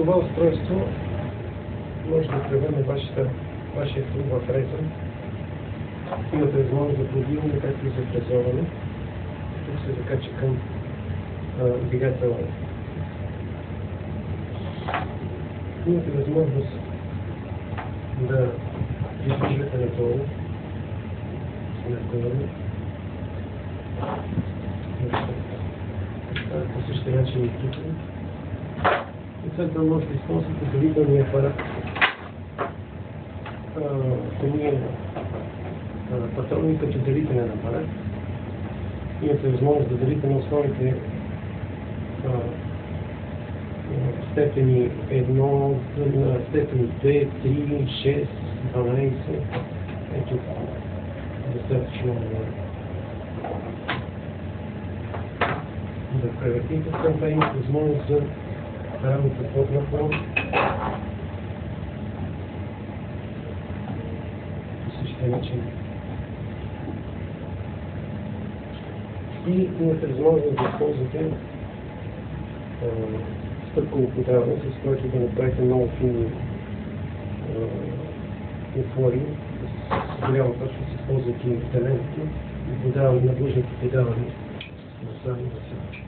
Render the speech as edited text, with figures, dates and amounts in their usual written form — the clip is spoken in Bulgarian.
това устройство може да превърне вашия труд в фреза. Имате възможност за пробиване, както и за фрезоване. Тук се закача към двигателя. Имате възможност да издвижвате надолу, нагоре. По същия начин и тук. И след това може да използвате делителния апарат. Патрони като делителен апарат. Имате възможност да делите на основните степени 1, степени 2, 3, 6, 12. Ето достатъчно да превъртите. Към това имате възможност за работа под наклон. По същия начин. И имате възможност да използвате стъпково подаване, с което да направите много фини отвори, с голяма точност, използвайки таленти и подаване на длъжните подаване на сами на себе.